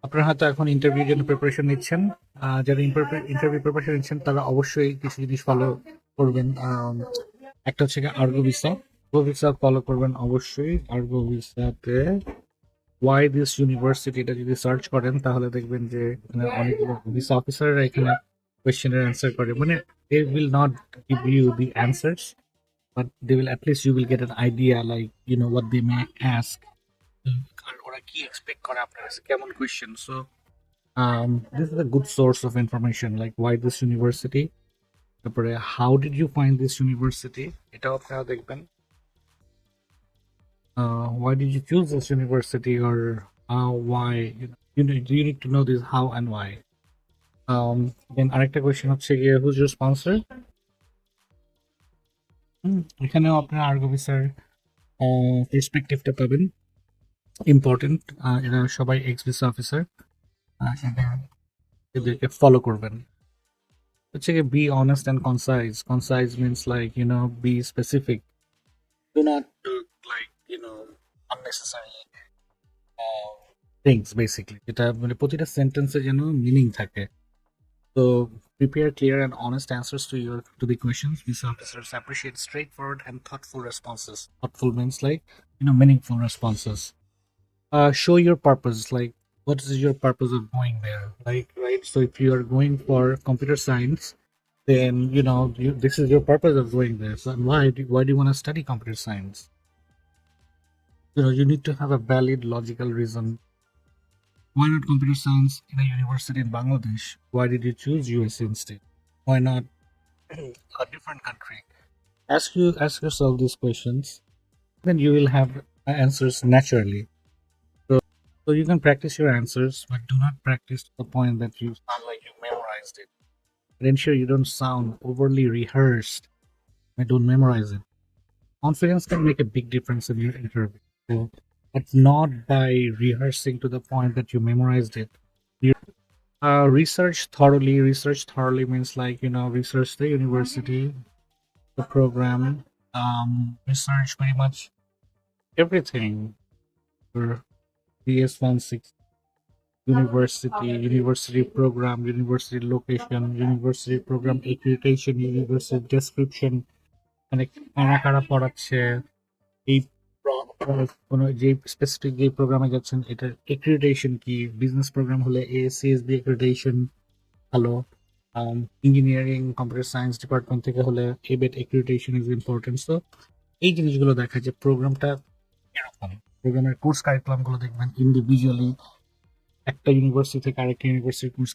আপনারা হয়তো এখন ইন্টারভিউর জন্য প্রিপারেশন নিচ্ছেন। যারা ইন্টারভিউ প্রিপারেশন নিচ্ছেন তারা অবশ্যই কিছু জিনিস ফলো করবেন। একটা হচ্ছে আর্গো ভিসা। আর্গো ভিসা ফলো করবেন অবশ্যই। আর্গো ভিসাতে ওয়াই দিস ইউনিভার্সিটি এটা যদি সার্চ করেন তাহলে দেখবেন যে এখানে অনেকগুলো ভিসা অফিসাররা এখানে কোয়েশ্চেনের অ্যান্সার করে। মানে they will not give you the answers, but they will at least you will get an idea like what they may ask. আর ওরা কি এক্সপেক্ট করে আপনার কাছে কেমন question. So this is a good source of information like why this university, তারপরে how did you find this university এটাও আপনারা দেখবেন। Why did you choose this university, or why you need to know this how and why. Then আরেকটা question হচ্ছে গিয়ে who's your sponsor. এখানেও আপনারা আর্গো ভিসার পার্সপেক্টিভটা পাবেন। ইম্পর্টেন্ট, এরা সবাই এক্স ভিসা অফিসার, এদেরকে ফলো করবেন। হচ্ছে গিয়ে be honest and concise. Concise means like B specific, do not like unnecessary things basically, যেটা মানে প্রতিটা সেন্টেন্সে যেন মিনিং থাকে। So prepare clear and honest answers to the questions. Visa officers appreciate straightforward and thoughtful responses. Thoughtful means like meaningful responses. Show your purpose, like what is your purpose of going there, like, right? So if you are going for computer science, then this is your purpose of going there. So why do you want to study computer science? You need to have a valid logical reason. Why not computer science in a university in Bangladesh? Why did you choose USA instead? Why not a different country? Ask yourself these questions, then you will have answers naturally. So you can practice your answers, but do not practice to the point that you sound like you memorized it. But ensure you don't sound overly rehearsed and don't memorize it. Confidence can make a big difference in your interview, so, but not by rehearsing to the point that you memorized it. Research thoroughly. Research thoroughly means like research the university, the program, research pretty much everything for BS16 university program, university location, university program accreditation, university description, মানে কারা কারা পড়াচ্ছে, এই কোনো যে specific যে প্রোগ্রামে যাচ্ছেন এটার accreditation কি, বিজনেস প্রোগ্রাম হলে ACSB accreditation ভালো, ইঞ্জিনিয়ারিং কম্পিউটার সায়েন্স ডিপার্টমেন্ট থেকে হলে এবেট accreditation ইজ ইম্পর্টেন্ট। সো এই জিনিসগুলো দেখা যে প্রোগ্রামটা এরকম, প্রোগ্রামের কোর্স কারিকুলাম গুলো দেখবেন ইন্ডিভিজুয়ালি একটা ইউনিভার্সিটি থেকে আরেকটা ইউনিভার্সিটির কোর্স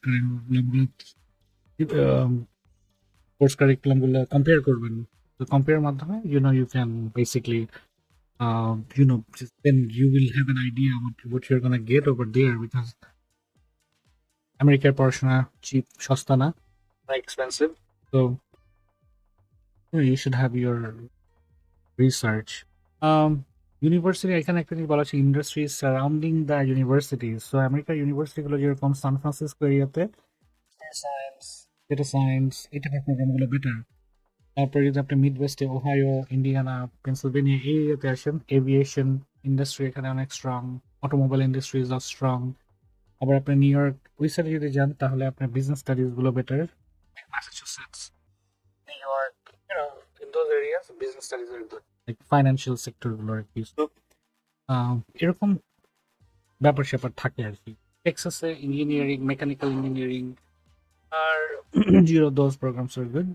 কারিকুলাম গুলো কম্পেয়ার করবেন। তো কম্পেয়ার মাধ্যমে you can basically then you will have an idea what you're gonna get over there, because আমেরিকার পড়াশোনা চিপ, সস্তা না, expensive. So you should have your research. University এখানে একটা জিনিস বলা হচ্ছে industry surrounding the university. So আমেরিকার ইউনিভার্সিটিগুলো যেরকম সান ফ্রান্সিসকো এরিয়াতে সায়েন্স, ডেটা সায়েন্স, এই টাইপের প্রোগ্রামগুলো বেটার। তারপরে যদি আপনি মিড ওয়েস্টে ওহাইও, ইন্ডিয়ানা, পেনসিলভেনিয়া এই এরিয়াতে আসেন, এভিয়েশন ইন্ডাস্ট্রি এখানে অনেক স্ট্রং, অটোমোবাইল ইন্ডাস্ট্রিজ আর স্ট্রং। আবার আপনি নিউ ইয়র্ক ওই সাইডে যদি যান তাহলে আপনার বিজনেস স্টাডিজ গুলো better. Massachusetts, new York, in those areas business studies are good, like financial sector গুলো আর কি। So এরকম ব্যাপার স্যাপার থাকে আর কি। টেক্সাসে ইঞ্জিনিয়ারিং, মেকানিক্যাল ইঞ্জিনিয়ারিং আর those programs are good.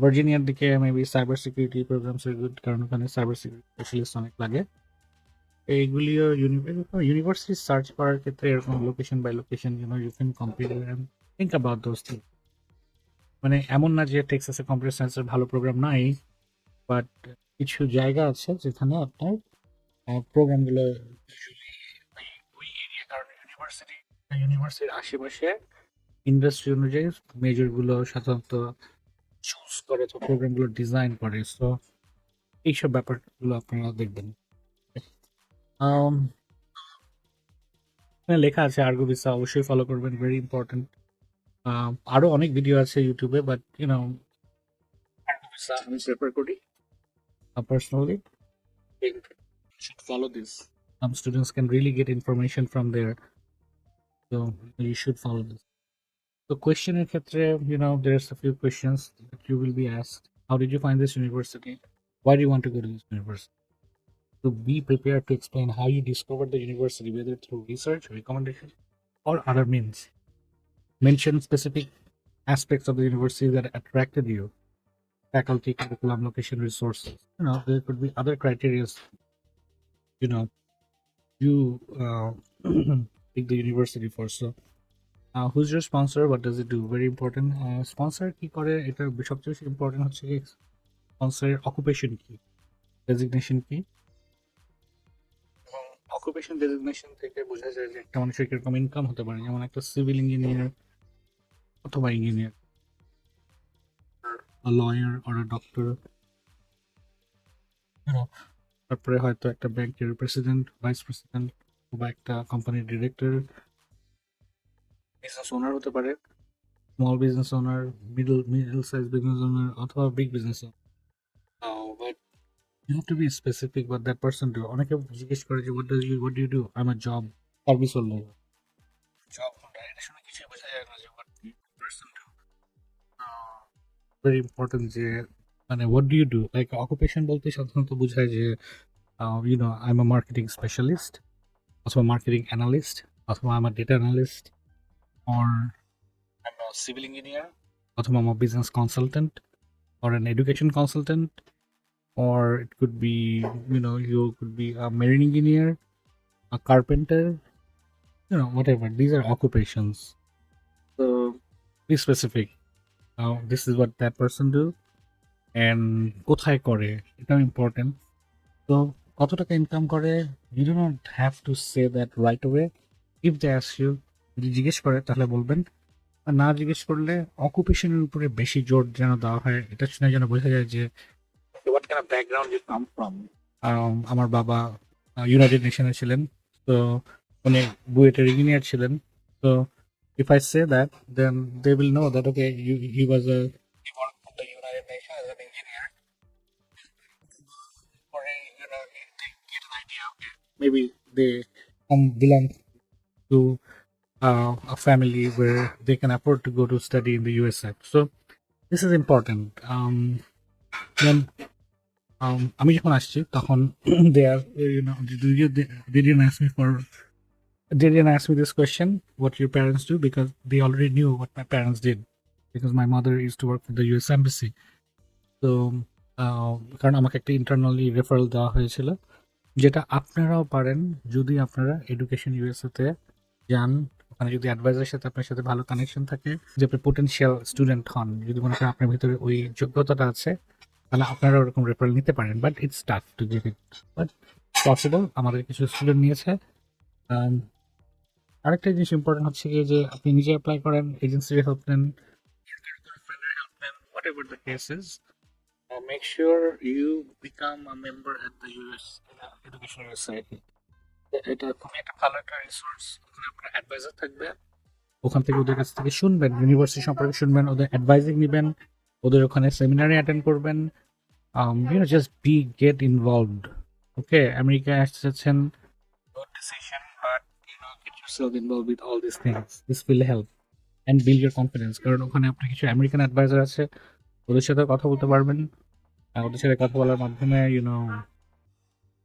ভার্জিনিয়ার দিকে maybe cyber security programs are good, কারণ ওখানে সাইবার সিকিউরিটি স্পেশালিস্ট অনেক লাগে। এইগুলিও ইউনিভার্সিটি সার্চ করার ক্ষেত্রে এরকম location by location you can compare and think about those thing. মানে এমন না যে টেক্সাসে কম্পিউটার সায়েন্সের ভালো প্রোগ্রাম নাই, বাট কিছু জায়গা আছে যেখানে আপনার প্রোগ্রামগুলো ইউজুয়ালি ওই এরিয়া, কারণ ইউনিভার্সিটির আশেপাশে ইন্ডাস্ট্রি অনুযায়ী মেজরগুলো সাধারণত চুজ করে, তো প্রোগ্রামগুলো ডিজাইন করে। সো এইসব ব্যাপারগুলো আপনারা দেখবেন। এখানে লেখা আছে আর্গো ভিসা অবশ্যই ফলো করবেন, ভেরি ইম্পর্টেন্ট। আরো অনেক ভিডিও আছে ইউটিউবে, বাট আর্গো ভিসা আমি প্রেফার করি personally. You should follow this. Some students can really get information from there. So you should follow this. So question এর ক্ষেত্রে, there's a few questions that you will be asked. How did you find this university? Why do you want to go to this university? To be prepared to explain how you discovered the university, whether through research, recommendation, or other means. Mention specific aspects of the university that attracted you: faculty, curriculum, location, resources. There could be other criteria. You know, you pick the university for. So, who's your sponsor? What does it do? Very important. Sponsor কি করে? এটা সবচেয়ে বেশি important হচ্ছে কি স্পন্সরের occupation কি, designation কি। এবং অকুপেশন ডেজিগনেশন থেকে বোঝা যায় যে একটা মানুষের কিরকম ইনকাম হতে পারে। যেমন একটা সিভিল ইঞ্জিনিয়ার অথবা ইঞ্জিনিয়ার, লয়ার অর ডক্টর, তারপরে হয়তো একটা ব্যাংকের প্রেসিডেন্ট, ভাইস প্রেসিডেন্ট, বা একটা কোম্পানির ডিরেক্টর, বিজনেস ওনার হতে পারে, small business owner, middle size business owner, অথবা big business owner. But you have to be specific what that person do. অনেকে জিজ্ঞেস করে যে what do you do? I'm a job service holder. Job holder এটা শুনে কিছুই বোঝা যায় না যে what the person do. Very important যে মানে what do you do? Like occupation বলতে সাধারণত বোঝায় যে I'm a marketing specialist, অথবা মার্কেটিং অ্যানালিস্ট, অথবা I'm a data analyst, or I'm a civil engineer, অথবা I'm a business consultant, or an education consultant, or it could be, you could be a marine engineer, a carpenter, whatever. These are occupations. So be specific. This is what that person do, and কোথায় করে এটাও important. তো কত টাকা income করে, you do not have to say that right away. If they ask you, যদি জিজ্ঞেস করে তাহলে বলবেন, আর না জিজ্ঞেস করলে অকুপেশনের উপরে বেশি জোর যেন দেওয়া হয়, এটা শুনে যেন বোঝা যায় যে what kind of background you come from. আমার বাবা ইউনাইটেড নেশনে ছিলেন, তো উনি বুয়েটের ইঞ্জিনিয়ার ছিলেন। তো if I say that, then they will know that okay, he worked for the United Nations as an engineer. Or they get an idea. Okay, maybe they belong to a family where they can afford to go to study in the USA. So this is important. Then আমি যখন আসছি তখন they are, they didn't ask me this question, what your parents do, because they already knew what my parents did, because my mother used to work for the US embassy. তো কারণ আমাকে একটা internally referral দেওয়া হয়েছিল, যেটা আপনারাও পারেন যদি আপনারা এডুকেশন ইউএসএতে যান। ওখানে যদি অ্যাডভাইজারের সাথে আপনার সাথে ভালো কানেকশন থাকে, যে আপনি পোটেনশিয়াল স্টুডেন্ট হন, যদি মনে করেন আপনার ভিতরে ওই যোগ্যতাটা আছে, তাহলে আপনারা ওরকম রেফারেল নিতে পারেন। But it's tough to get it, but possible. আমাদের কিছু স্টুডেন্ট নিয়েছে। আরেকটা জিনিস ইম্পর্টেন্ট হচ্ছে কি, যে আপনি নিজে অ্যাপ্লাই করেন, এজেন্সির হেল্প নেন, whatever the case is, make sure you become a member at the US Education Society. এটা খুবই একটা ভালো একটা রিসোর্স। ওখানে আপনার অ্যাডভাইজার থাকবে, ওখান থেকে ওদের কাছ থেকে শুনবেন, ইউনিভার্সিটি সম্পর্কে শুনবেন, ওদের অ্যাডভাইজিং নেবেন, ওদের ওখানে সেমিনারে অ্যাটেন্ড করবেন। Just get involved. Okay, আমেরিকায় আসছেন, good decision, but get yourself involved with all these things. This will help and build your confidence. কারণ ওখানে আপনার কিছু আমেরিকান অ্যাডভাইজার আছে, ওদের সাথে কথা বলতে পারবেন। ওদের সাথে কথা বলার মাধ্যমে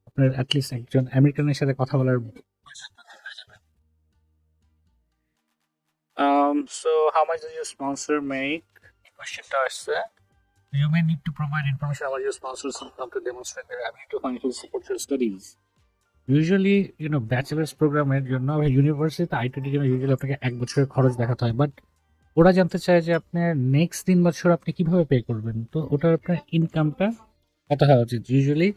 আপনার অ্যাটলিস্ট একজন আমেরিকানের সাথে কথা বলার। So how much does your sponsor make? Questionটা আসছে। You may need to provide information about your sponsor's income to demonstrate their ability to financially support your studies. Usually, bachelors প্রোগ্রামের জন্য ইউনিভার্সিটিতে আইটির জন্য ইউজুয়ালি আপনাকে 1 বছরের খরচ দেখাতে হয়, বাট ওরা জানতে চায় যে আপনার নেক্সট 3 বছর আপনি কিভাবে পে করবেন। তো ওটার আপনার ইনকামটা কত হওয়া উচিত। ইউজুয়ালি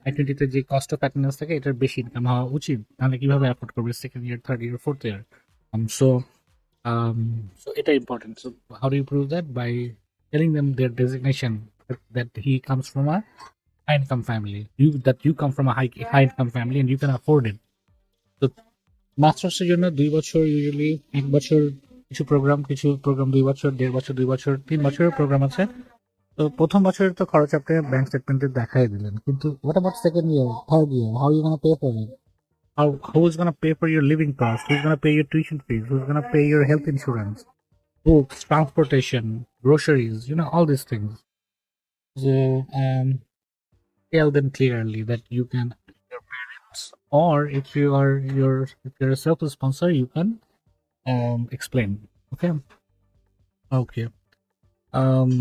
আইটিতে যে কস্ট অফ অ্যাটেন্ডেন্স থাকে, এটার বেশি ইনকাম হওয়া উচিত, তাহলে কিভাবে অ্যাফোর্ড করবে second year, third year, fourth year. So এটা important. So how do you prove that? By telling them their designation, that he comes from a high income family, you come from a high income family and you can afford it. তো মাস্টার্সের জন্য 2 বছর, usually 1 বছর কিছু programme 2 বছর, 1.5 বছর, 2 বছর, 3 বছরের programme আছে। তো প্রথম বছরের তো খরচ আপনি ব্যাংক স্টেটমেন্টে দেখাই দিলেন, কিন্তু what about second year, third year? How you gonna pay for it? Who's gonna pay for your living costs? Who's gonna pay your tuition fees? Who's gonna pay your health insurance, books, transportation, groceries? All these things. So tell them clearly that you can, your parents, or if you're a self-sponsor, you can explain. Okay. Okay. Um,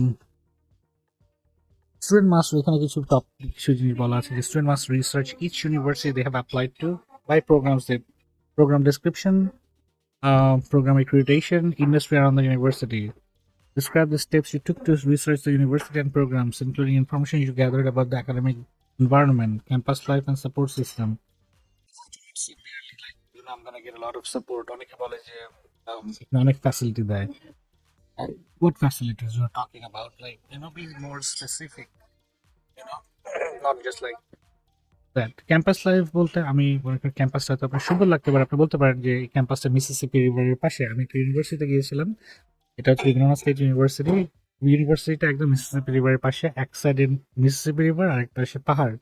Student must এখানে কিছু জিনিস বলা আছে যে student must research each university they have applied to by program description, program accreditation, industry around the university. Describe the steps you took to research the university and programs, including information you gathered about the academic environment, campus life, and support system. Severely, like, I'm gonna get a lot of support. অনেকে বলে যে অনেক facility দেয়. What facilities you are talking about? Like, be more specific. Not just like that. Campus life বলতে আমি মনে করি ক্যাম্পাসটা তো আপনার সুন্দর লাগতে পারে, আপনি বলতে পারেন যে এই ক্যাম্পাসটা মিসিসিপি রিভারের পাশে। আমি একটা ইউনিভার্সিটিতে গিয়েছিলাম, এটা হচ্ছে ইগনোনা স্টেট ইউনিভার্সিটি। ইউনিভার্সিটিটা একদম মিসিসিপি রিভারের পাশে, এক সাইডে মিসিসিপি রিভার আর একটা পাশে পাহাড়।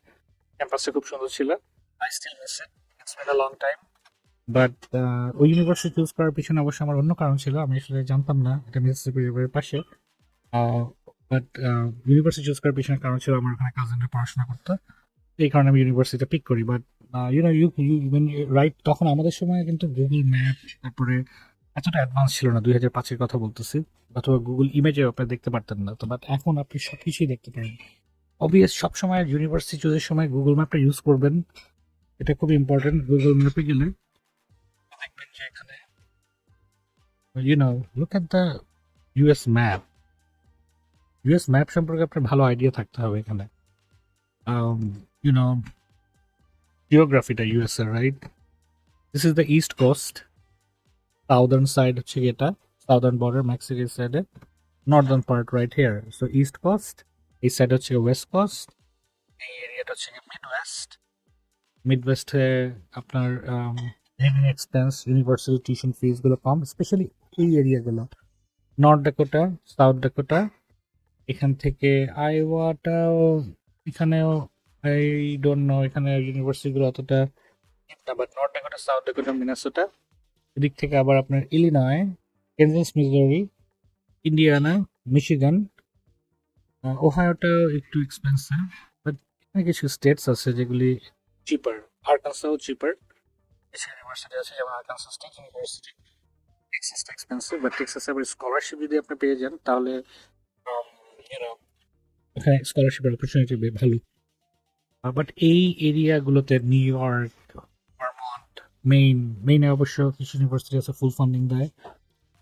ক্যাম্পাসটা খুব সুন্দর ছিল। I still miss it, it's been a long time. But ওই ইউনিভার্সিটি চুজ করার পিছনে অবশ্যই আমার অন্য কারণ ছিল, আমি আসলে জানতাম না এটা মিসিসিপি রিভারের পাশে। বাট ইউনিভার্সিটি চুজ করার পিছনে কারণ ছিল আমার ওখানে কাজিনরা পড়াশোনা করতো, এই কারণে আমি ইউনিভার্সিটিটা পিক করি। বাট রাইট, তখন আমাদের সময় কিন্তু গুগল ম্যাপ, তারপরে এতটা অ্যাডভান্স ছিল না। 2005-এর কথা বলতেছি, অথবা গুগল ইমেজে আপনি দেখতে পারতেন না। তো বাট এখন আপনি সবকিছুই দেখতে পারেন। অবভিয়াস সবসময় ইউনিভার্সিটি চুজের সময় গুগল ম্যাপটা ইউজ করবেন, এটা খুব ইম্পর্টেন্ট। গুগল ম্যাপে গেলে দেখবেন যে এখানে look at the US map. US map সম্পর্কে আপনার ভালো আইডিয়া থাকতে হবে এখানে। জিওগ্রাফিটা ইউএস এর, right? This is the east coast, southern side হচ্ছে এটা, সাউদার্ন বর্ডার মেক্সিকোর সাইডে, northern part right here. So east coast, এই সাইড হচ্ছে ওয়েস্ট কোস্ট, এই এরিয়াটা হচ্ছে মিড ওয়েস্ট। মিড ওয়েস্টে আপনার living expense, university tuition fees গুলো কম, স্পেশালি এই এরিয়াগুলো। নর্থ ডাকোটা, সাউথ ডাকোটা, এখান থেকে আইওয়াটাও, এখানেও আই ডোন্ট নো এখানে ইউনিভার্সিটিগুলো অতটা, but North Dakota, South Dakota, Minnesota, এদিক থেকে আবার আপনার Illinois, Kansas, Missouri, Indiana, Michigan, ওহায়োটা একটু এক্সপেন্সিভ, বাট এখানে কিছু স্টেটস আছে যেগুলি চিপার। আরকানসাও চিপার, কিছু ইউনিভার্সিটি আছে যেমন আরকানসাস স্টেট ইউনিভার্সিটি। টেক্সাসটা এক্সপেন্সিভ, বাট টেক্সাসে আবার স্কলারশিপ যদি আপনি পেয়ে যান তাহলে এখানে স্কলারশিপের অপরচুনিটি ভালো। বাট এই এরিয়াগুলোতে নিউ ইয়র্ক, ভারমন্ট, মেইনে অবশ্য কিছু ইউনিভার্সিটি আছে ফুল ফান্ডিং দেয়।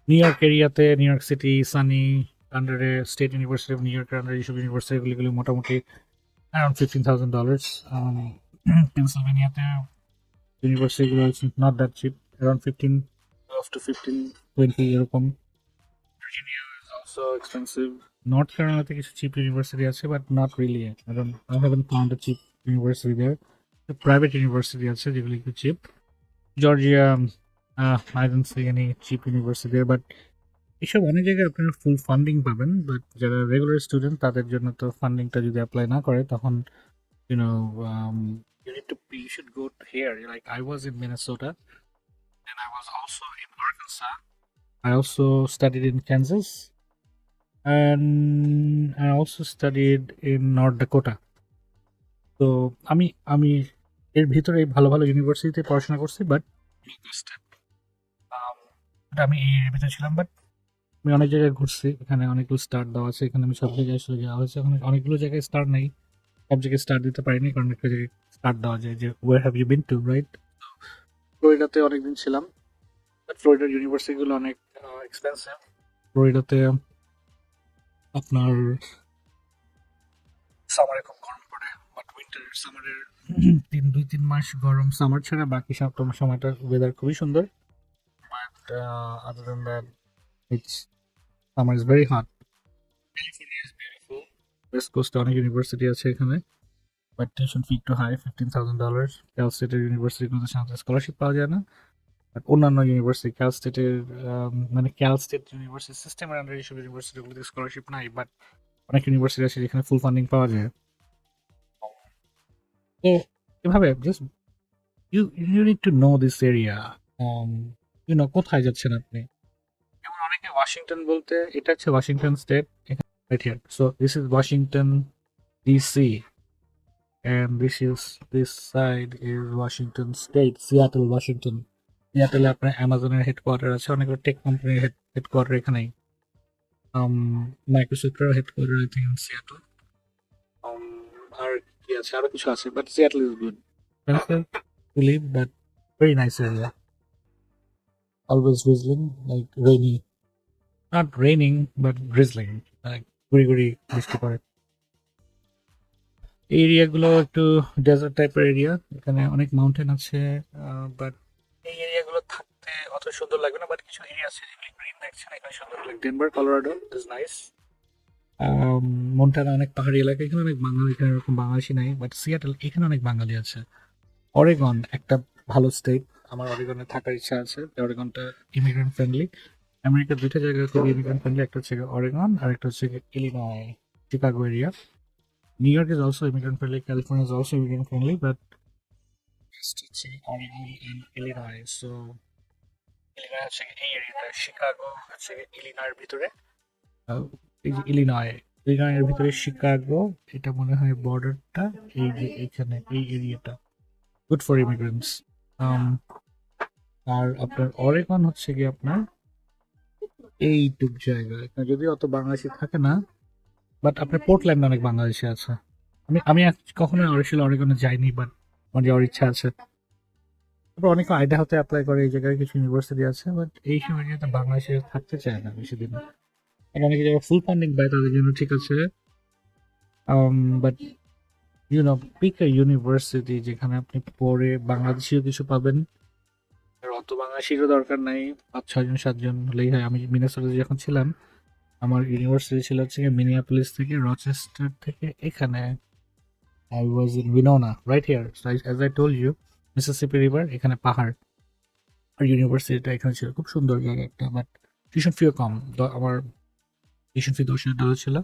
নিউ ইয়র্ক এরিয়াতে, নিউ ইয়র্ক সিটি, সানি আন্ডারে, স্টেট ইউনিভার্সিটি অফ নিউ ইয়র্কের আন্ডারে এইসব ইউনিভার্সিটিগুলি মোটামুটি অ্যারাউন্ড $15,000। পেনসিলভেনিয়াতে ইউনিভার্সিটিগুলো not that cheap, around 15 to 20 এরকম। Virginia is also expensive. North ক্যারোলাইনাতে কিছু চিপ ইউনিভার্সিটি আছে, but not really. I haven't found a cheap university there. Private university আছে যেগুলি একটু cheap. Georgia, I don't see any cheap university there, but এসব অনেক জায়গায় আপনারা ফুল ফান্ডিং পাবেন। বাট যারা রেগুলার স্টুডেন্ট তাদের জন্য তো ফান্ডিংটা যদি অ্যাপ্লাই না করে তখন you should go to here. Like I was in Minnesota and I was also in Arkansas. I also studied in Kansas and I also studied in North Dakota. তো আমি এর ভিতরে ভালো ভালো ইউনিভার্সিটিতে পড়াশোনা করছি, বাট আমি এর ভিতরে ছিলাম। বাট আমি অনেক জায়গায় ঘুরছি, এখানে অনেকগুলো স্টার দেওয়া আছে, এখানে আমি সব জায়গায় আসলে যাওয়া হয়েছে। এখন অনেকগুলো জায়গায় স্টার নেই, সব জায়গায় স্টার দিতে পারিনি, কারণ একটা জায়গায় স্টার দেওয়া যায় যে where have you been to, right? ফ্লোরিডাতে অনেকদিন ছিলাম, বাট ফ্লোরিডার ইউনিভার্সিটিগুলো অনেক এক্সপেন্সিভ। ফ্লোরিডাতে আপনার সামারে খুব গরম পড়ে, বাট উইন্টারের সামারের 2-3 মাস গরম, সামার ছাড়া বাকি সব সময়টা ওয়েদার খুবই সুন্দর। But other than that it's summer is very hot. California is beautiful. West কোস্টে অনেক ইউনিভার্সিটি আছে এখানে, বাট টিউশন ফি একটু হাই, $15,000। ক্যাল স্টেটের ইউনিভার্সিটিগুলোতে সাধারণত স্কলারশিপ পাওয়া যায় না। বাট অন্যান্য ইউনিভার্সিটি, ক্যাল স্টেটের মানে ক্যাল স্টেট ইউনিভার্সিটি সিস্টেমের আন্ডার এইসব ইউনিভার্সিটিগুলোতে স্কলারশিপ নাই, বাট অনেক ইউনিভার্সিটি আছে যেখানে ফুল ফান্ডিং পাওয়া যায়। তো এভাবে just you need to know this area. um কোথায় যাচ্ছেন আপনি? যেমন অনেকে ওয়াশিংটন বলতে, এটা হচ্ছে Washington state, right here. So this is Washington DC, and this side is Washington State, Seattle, Washington. সিয়াটেলে আপনার অ্যামাজনের হেডকোয়ার্টার আছে, অনেকগুলো টেক কোম্পানির হেডকোয়ার্টার এখানেই। মাইক্রোসফটের headquarter I think in Seattle. আর কি আছে, আরো কিছু আছে, but Seattle is good to live, but very nice area. Always drizzling, like rainy, not raining but drizzling, like গুড়ি গুড়ি বৃষ্টি পড়ে। এই এরিয়াগুলো একটু ডেজার্ট টাইপের এরিয়া, এখানে অনেক মাউন্টেন আছে, বাট এই এরিয়াগুলো থাকতে অত সুন্দর লাগবে না, বাট কিছু এরিয়া আছে যেগুলো গ্রিন দেখছেন এখানে সুন্দর, like Denver, Colorado is nice. Montana অনেক পাহাড়ি এলাকা, এখানে অনেক বাঙালি, এখানে এরকম বাংলাদেশি নাই, বাট সিয়াটেল এখানে অনেক বাঙালি আছে। অরেগন একটা ভালো স্টেট, আমার অরেগনে থাকার ইচ্ছা আছে। অরেগনটা ইমিগ্রেন্ট ফ্রেন্ডলি। আমেরিকার দুইটা জায়গা খুব ইমিগ্রেন্ট ফ্রেন্ডলি, একটা হচ্ছে অরেগন আর একটা হচ্ছে ইলিনয়, চিকাগো এরিয়া। New York is also immigrant friendly, California is also immigrant friendly, but হচ্ছে Oregon and Illinois. So Illinois হচ্ছে এই এরিয়াটা, শিকাগো হচ্ছে ইলিনয়ের ভিতরে, এই যে ইলিনয়ের ভিতরে শিকাগো, এটা মনে হয় বর্ডারটা, এই যে এখানে এই এরিয়াটা গুড ফর ইমিগ্রেন্টস। আর আপনার অরেগন হচ্ছে কি আপনার এইটুক জায়গা, এখানে যদি অত বাংলাদেশি থাকে না, বাট আপনার পোর্টল্যান্ডে অনেক বাংলাদেশি আছে। আমি কখনো অরেগনে যাইনি, বাট আমার যাওয়ার ইচ্ছা আছে। তারপর অনেকে আইডাহোতে অ্যাপ্লাই করে, এই জায়গায় কিছু ইউনিভার্সিটি আছে, বাট এই সব এরিয়াতে বাংলাদেশে থাকতে চায় না বেশি দিন। অনেকে যারা ফুল ফান্ডিং পায় তাদের জন্য ঠিক আছে, বাট পিক আ ইউনিভার্সিটি যেখানে আপনি পড়ে বাংলাদেশিও কিছু পাবেন, আর অত বাংলাদেশিরও দরকার নাই, 5-6 জন 7 জন হলেই হয়। আমি মিনেসোটাতে যখন ছিলাম, আমার ইউনিভার্সিটি ছিল হচ্ছে মিনিয়াপলিস থেকে, রচেস্টার থেকে এখানে। I was in Winona, right here, as I told you, Mississippi river, এখানে পাহাড়, আর ইউনিভার্সিটিটা এখানে ছিল। খুব সুন্দর জায়গা একটা, বাট টিউশন ফিও কম, আমার টিউশন ফি $10,000 ছিল।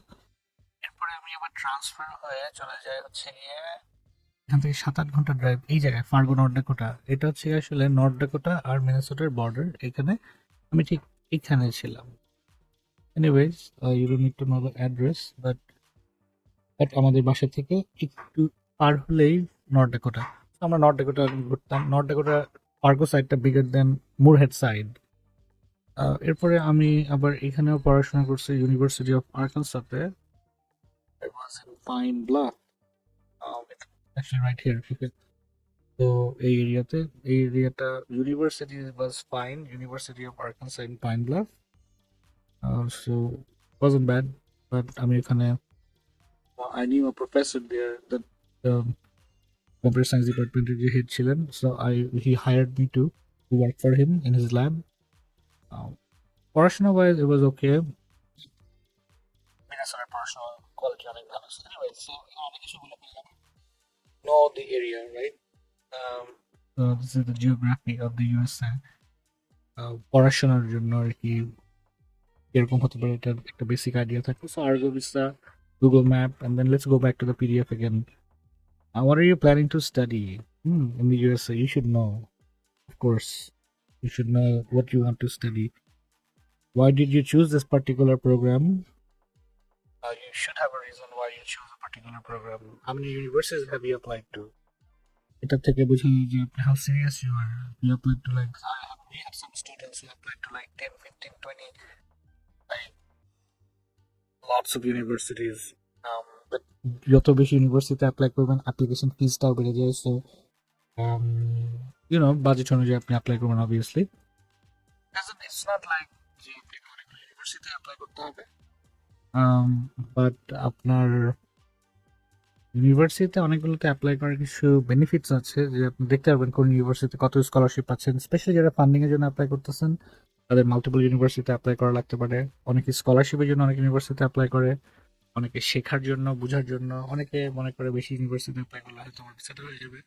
এরপরে আমি আবার ট্রান্সফার হয়ে চলে যাই হচ্ছে গিয়ে, এখান থেকে 7-8 ঘন্টা ড্রাইভ এই জায়গায় ফার্গো, নর্থ ডাকোটা। এটা হচ্ছে আসলে নর্থ ডাকোটা আর মিনেসোটার বর্ডার, এখানে আমি ঠিক এখানে ছিলাম। Anyways, you don't need to know the address, but আমাদের বাসা থেকে একটু পার হলেই নর্থ ডাকোটা। আমরা নর্থ ডাকোটা ঘুরতাম। নর্থ ডাকোটা ফার্গো সাইডটা বিগার দেন মুরহেড সাইড। এরপরে আমি আবার এখানেও পড়াশোনা করছি, ইউনিভার্সিটি অফ আর্কানসাসে। I was in Pine Bluff. It's actually right here. তো এই এরিয়াটা university was fine, university of Arkansas in Pine Bluff. So wasn't bad, but আমি এখানে I knew a professor there that computer science ডিপার্টমেন্টের যে head ছিলেন, so he hired me to work for him in his lab. পড়াশোনা wise it was okay. মিনেসোটার পড়াশোনা quality অনেক ভালো। Anyway, so অনেক কিছু বলে ফেললাম। Know the area, right? So this is the geography of the USA. পড়াশোনার জন্য আর কি এরকম হতে পারে, এটা একটা বেসিক আইডিয়া থাকে। So Argo visa, Google map, and then let's go back to the PDF again. What are you planning to study in the USA? You should know, of course. You should know what you want to study. Why did you choose this particular program? You should have a reason why you choose a particular program. How many universities have you applied to? এটা থেকে বোঝা যায় যে how serious you are. You applied to like, we have some students who applied to like 10, 15, 20, like lots of universities. But যত বেশি ইউনিভার্সিটিতে apply করবেন, application ফিজটাও বেড়ে যায়। সো বাজেট অনুযায়ী আপনি অ্যাপ্লাই করবেন অবভিয়াসলি। ইটস নট লাইক যে অনেকগুলো ইউনিভার্সিটিতে অ্যাপ্লাই করতে হবে, বাট আপনার ইউনিভার্সিটিতে অনেকগুলোতে অ্যাপ্লাই করার কিছু বেনিফিটস আছে, যে আপনি দেখতে পারবেন কোন ইউনিভার্সিটিতে কত স্কলারশিপ পাচ্ছেন। স্পেশালি যারা ফান্ডিং এর জন্য অ্যাপ্লাই করতেছেন, তাদের মাল্টিপল ইউনিভার্সিটিতে অ্যাপ্লাই করা লাগতে পারে। অনেকে স্কলারশিপের জন্য অনেক ইউনিভার্সিটিতে অ্যাপ্লাই করে, অনেকে শেখার জন্য, বোঝার জন্য, অনেকে মনে করে বেশি ইউনিভার্সিটিতে অ্যাপ্লাই করলে হয়তো আমার ভিসাটা হয়ে যাবে।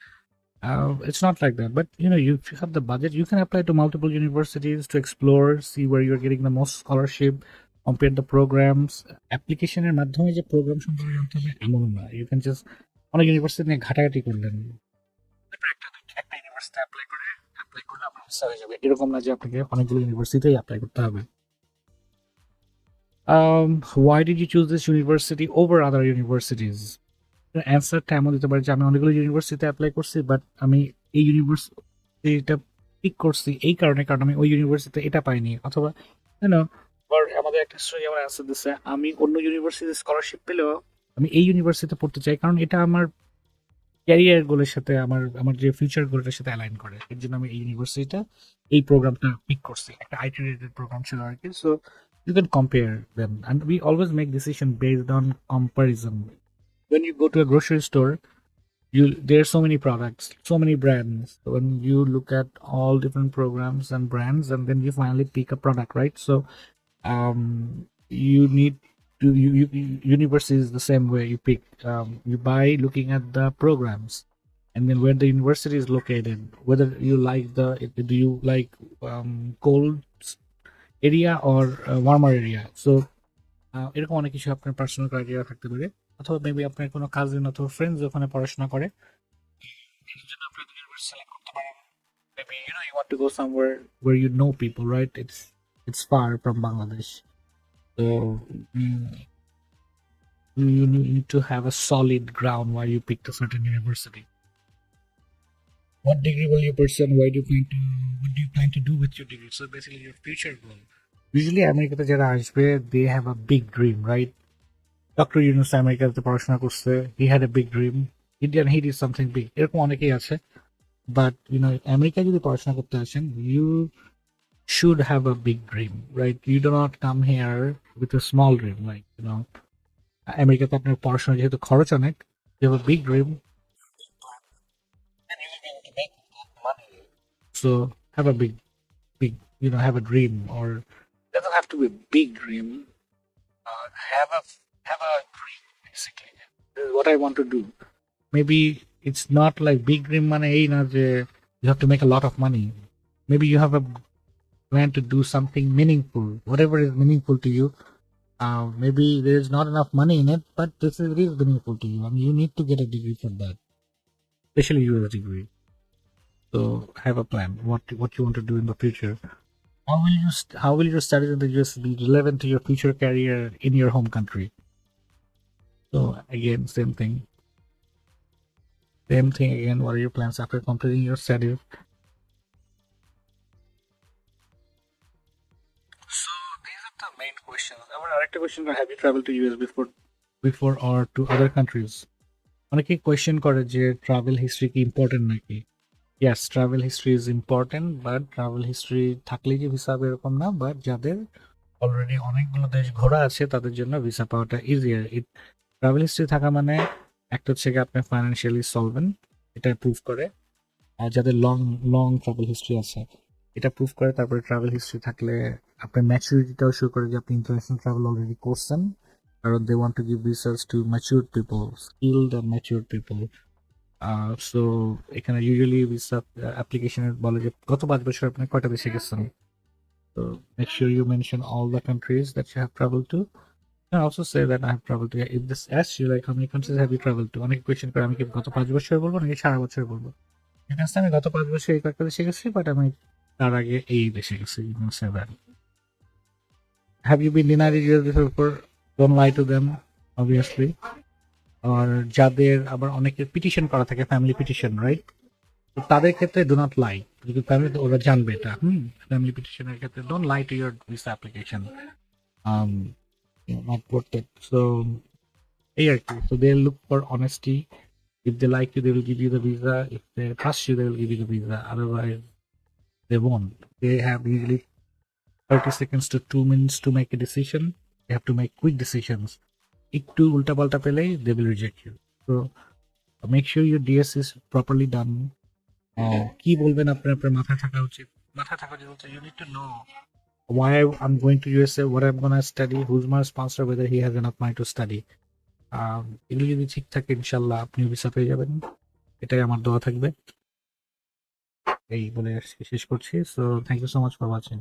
It's not like that, but if you have the budget, you can apply to multiple universities to explore, see where you're getting the most scholarship, compare the programs. অ্যাপ্লিকেশনের মাধ্যমে যে প্রোগ্রাম সম্পর্কে জানতে হবে এমন না, ইউ ক্যান জাস্ট অনেক university নিয়ে ঘাটাঘাটি করলেন, একটা ইউনিভার্সিটি অ্যাপ্লাই করলে আপনার ভিসা হয়ে যাবে, এরকম না যে আপনাকে অনেকগুলো ইউনিভার্সিটিতেই অ্যাপ্লাই করতে হবে। Why did you choose this university over other universities? অ্যান্সারটা এমন দিতে পারে যে আমি অনেকগুলো ইউনিভার্সিটিতে অ্যাপ্লাই করছি, বাট আমি এই ইউনিভার্সিটিটা পিক করছি এই কারণে, কারণ আমি ওই ইউনিভার্সিটিতে এটা পাইনি, অথবা আবার আমাদের একটা স্টুডেন্ট আমার অ্যান্সার দিচ্ছে আমি অন্য ইউনিভার্সিটিতে স্কলারশিপ পেলেও আমি এই ইউনিভার্সিটিতে পড়তে চাই কারণ এটা আমার ক্যারিয়ার গোলের সাথে, আমার আমার যে ফিউচার গোলটার সাথে অ্যালাইন করে, এর জন্য আমি এই ইউনিভার্সিটিটা এই প্রোগ্রামটা পিক করছি, একটা আইটি রিলেটেড প্রোগ্রাম ছিল আর কি। So you can compare them, and we always make decision based on comparison. When you go to a grocery store, you there are so many products, so many brands. When you look at all different programs and brands, and then you finally pick a product, right? So you need to university is the same way. You pick you buy looking at the programs, and then where the university is located, whether you like do you like cold area or warmer area. So এরকম অনেক কিছু আপনার personal criteria থাকতে পারে, অথবা maybe আপনার কোনো cousin অথবা ফ্রেন্ডস ওখানে পড়াশোনা করে, এর জন্য আপনি ইউনিভার্সিটি সিলেক্ট করতে পারেন। Maybe you want to go somewhere where you know people, right? It's far from Bangladesh, so mm, you need to have a solid ground why you picked a certain university. What degree will you pursue, and what do you plan to do with your degree? So basically your future goal. Usually আমেরিকাতে যারা আসবে, they have a big dream, right? Doctor Yunus আমেরিকাতে পড়াশোনা করছে, he had a big dream, he did something big, এরকম অনেকেই আছে। But আমেরিকায় যদি পড়াশোনা করতে আসেন, you should have a big dream, right? You do not come here with a small dream, like আমেরিকাতে আপনার পড়াশোনা যেহেতু খরচ অনেক, you have a big dream, and you will be able to make money. So have a big, have a dream, or doesn't have to be a big dream. Have a dream, basically. This is what I want to do. Maybe it's not like big dream money, you have to make a lot of money. Maybe you have a plan to do something meaningful, whatever is meaningful to you. Maybe there's not enough money in it, but it is meaningful to you, and you need to get a degree for that, especially US degree. So have a plan. What you want to do in the future. How will your studies in the US be relevant to your future career in your home country? So again, same thing. Again. What are your plans after completing your studies? So these are the main questions. Our direct question: have you traveled to US before or to other countries? অনেকে question করে যে travel history কি important নাকি? Yes, travel history is important, but travel history থাকলে যে visa হবে এরকম না। বাট যাদের অলরেডি অনেকগুলো দেশ ঘোরা আছে তাদের জন্য ভিসা পাওয়াটা ইজিয়ার। ট্রাভেল হিস্ট্রি থাকা মানে একটা হচ্ছে কি আপনি ফাইন্যান্সিয়ালি সলভেন্ট, এটা প্রুভ করে। আর যাদের লং লং ট্রাভেল হিস্ট্রি আছে এটা প্রুভ করে। তারপরে ট্রাভেল হিস্ট্রি থাকলে আপনার ম্যাচুরিটিটাও শো করে যে আপনি ইন্টারন্যাশনাল ট্রাভেল অলরেডি করছেন, কারণ they want to give visas to matured people, skilled and matured people. So এখানে ইউজুয়ালি ভিসা অ্যাপ্লিকেশনে বলে যে গত 5 বছর আপনি কয়টা দেশে গেছেন। So make sure you mention all the countries that you have traveled to. And also say that I have traveled to. If this asks you like how many countries have you traveled to, অনেক question করে আমি কি গত 5 বছর বলবো নাকি সারা বছর বলবো। এটা আমি গত 5 বছর এই কয়েকটা দেশে গেছি, বাট আমি তার আগে এই দেশে গেছি। You can say that. Have you been denied a year before? Don't lie to them, obviously. আর যাদের আবার অনেকের পিটিশন করা থাকে, ফ্যামিলি পিটিশন, রাইট? তো তাদের ক্ষেত্রে ডো নট লাই, যদি ফ্যামিলি ওরা জানবে এটা। ফ্যামিলি পিটিশনের ক্ষেত্রে don't lie to your visa application, not protect. So এই আর কি। So they look for honesty. If they like you, they will give you the visa. If they trust you, they will give you the visa. Otherwise, they won't. They have usually 30 seconds to 2 minutes to make a decision. They have to make quick decisions. একটু উল্টাপাল্টা পেলেই they will reject you. So make sure your DS is properly done. কি বলবেন আপনার মাথায় থাকা উচিত। you need to know why I'm going to USA, what I'm gonna study, who's my sponsor, whether he has enough money to study. এগুলো যদি ঠিক থাকে ইনশাল্লাহ আপনি ভিসা পেয়ে যাবেন, এটাই আমার দোয়া থাকবে। এই বলে শেষ করছি। So thank you so much for watching.